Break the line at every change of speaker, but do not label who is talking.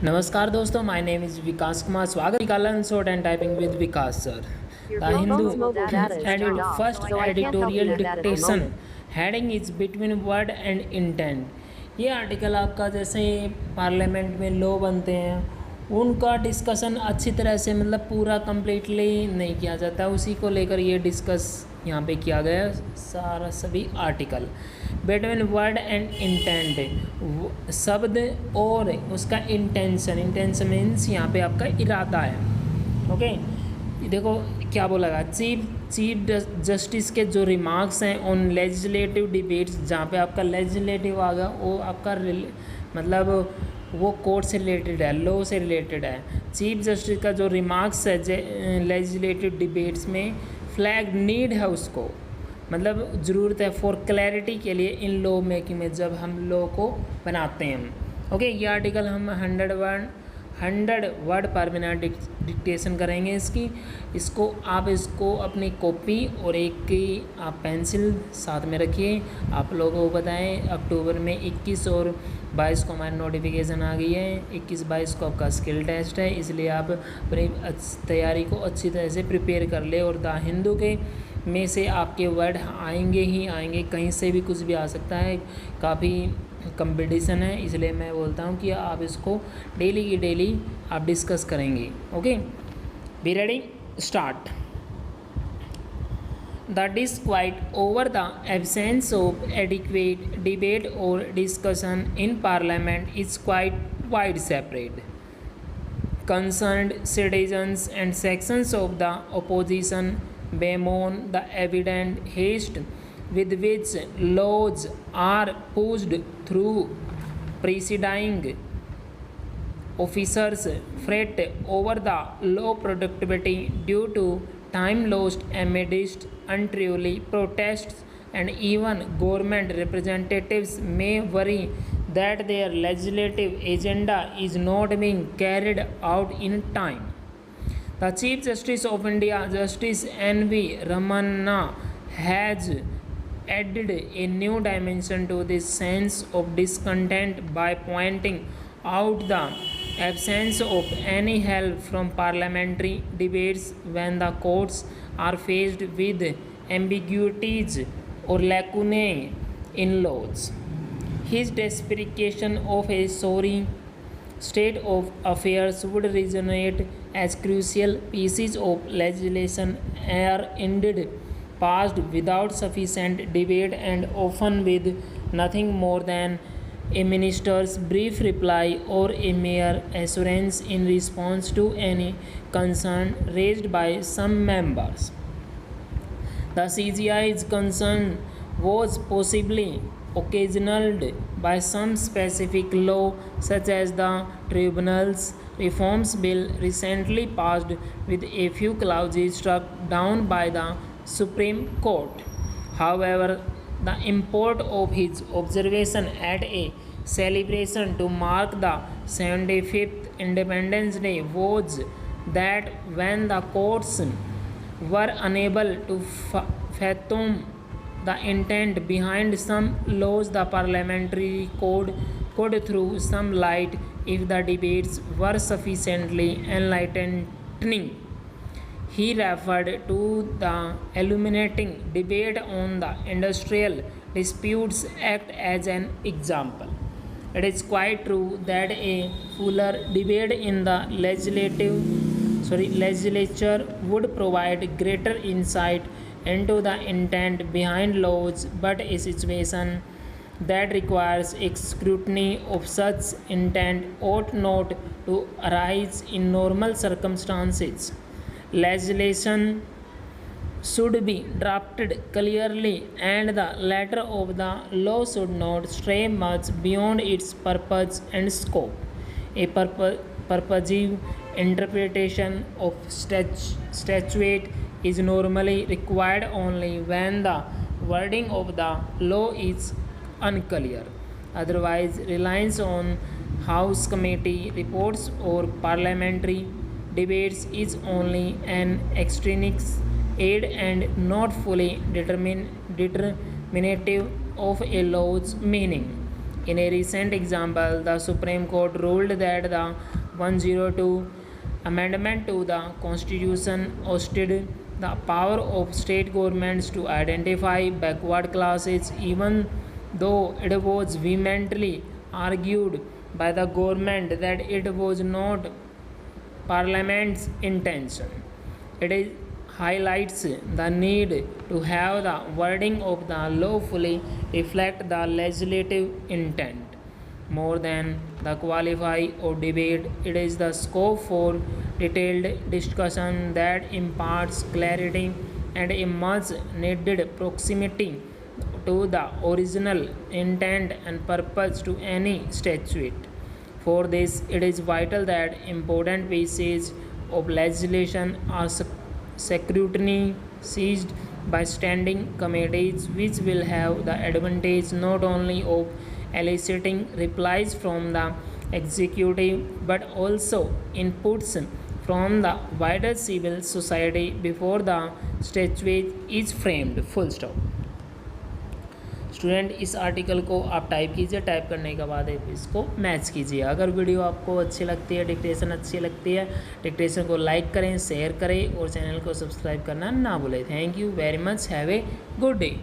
नमस्कार दोस्तों, my name is विकास कुमार। स्वागत है short and typing with Vikas sir. The Hindu edit first editorial dictation heading is between word and intent. ये article आपका जैसे पार्लियामेंट में लॉ बनते हैं उनका डिस्कशन अच्छी तरह से मतलब पूरा कंप्लीटली नहीं किया जाता, उसी को लेकर ये डिस्कस यहाँ पे किया गया सारा सभी article. Between word and intent, शब्द और उसका इंटेंशन मीन्स यहाँ पे आपका इरादा है। ओके, देखो क्या बोला गया, चीफ जस्टिस के जो रिमार्क्स हैं ऑन लेजिस्लेटिव डिबेट्स, जहाँ पे आपका लेजिस्लेटिव आ गया वो आपका मतलब वो कोर्ट से रिलेटेड है, लॉ से रिलेटेड है। चीफ जस्टिस का जो रिमार्क्स है लेजिस्लेटिव डिबेट्स में, फ्लैग नीड है उसको, मतलब ज़रूरत है फॉर क्लैरिटी के लिए इन लॉ मेकिंग में, जब हम लॉ को बनाते हैं। ओके, ये आर्टिकल हम 100 वर्ड पर मिनट डिक्टेशन करेंगे इसको आप अपनी कॉपी और एक की आप पेंसिल साथ में रखिए। आप लोगों को बताएं अक्टूबर में 21 और 22 को हमारी नोटिफिकेशन आ गई है। 21-22 को आपका स्किल टेस्ट है, इसलिए आप अपनी तैयारी को अच्छी तरह से प्रिपेयर कर ले। और द हिंदू के में से आपके वर्ड आएंगे ही आएंगे, कहीं से भी कुछ भी आ सकता है, काफ़ी कंपटीशन है, इसलिए मैं बोलता हूँ कि आप इसको डेली की डेली आप डिस्कस करेंगे। Okay, be ready, start. The disquiet over the absence of adequate debate or discussion in Parliament is quite widespread. Concerned citizens and sections of the opposition bemoan the evident haste with which laws are pushed through. Presiding officers fret over the low productivity due to time lost amidst untruly protests, and even government representatives may worry that their legislative agenda is not being carried out in time. The Chief Justice of India, Justice N.V. Ramana, has added a new dimension to this sense of discontent by pointing out the absence of any help from parliamentary debates when the courts are faced with ambiguities or lacunae in laws. His deprecation of a sorry state of affairs would resonate as crucial pieces of legislation are indeed passed without sufficient debate and often with nothing more than a minister's brief reply or a mere assurance in response to any concern raised by some members. The CGI's concern was possibly occasioned by some specific law, such as the Tribunals Reforms Bill recently passed, with a few clauses struck down by the Supreme Court. However, the import of his observation at a celebration to mark the 75th Independence Day was that when the courts were unable to fathom the intent behind some laws, the parliamentary code could throw some light if the debates were sufficiently enlightening. He referred to the illuminating debate on the Industrial Disputes Act as an example. It is quite true that a fuller debate in the legislature would provide greater insight into the intent behind laws, but a situation that requires a scrutiny of such intent ought not to arise in normal circumstances. Legislation should be drafted clearly, and the letter of the law should not stray much beyond its purpose and scope. A purposive interpretation of statute is normally required only when the wording of the law is unclear. Otherwise, reliance on House committee reports or parliamentary debates is only an extraneous aid and not fully determinative of a law's meaning. In a recent example, the Supreme Court ruled that the 102 Amendment to the Constitution ousted the power of state governments to identify backward classes, even though it was vehemently argued by the government that it was not Parliament's intention. It highlights the need to have the wording of the law fully reflect the legislative intent. More than the qualify or debate, it is the scope for detailed discussion that imparts clarity and a much needed proximity to the original intent and purpose to any statute. For this, it is vital that important pieces of legislation are scrutinized by standing committees, which will have the advantage not only of eliciting replies from the executive but also inputs from the wider civil society before the statute is framed. Full stop. Student इस article को आप type कीजिए, type करने के बाद आप इसको match कीजिए। अगर वीडियो आपको अच्छी लगती है, डिक्टेशन अच्छी लगती है, डिक्टेशन को लाइक करें, शेयर करें और चैनल को सब्सक्राइब करना ना भूलें। Thank you very much, have a good day.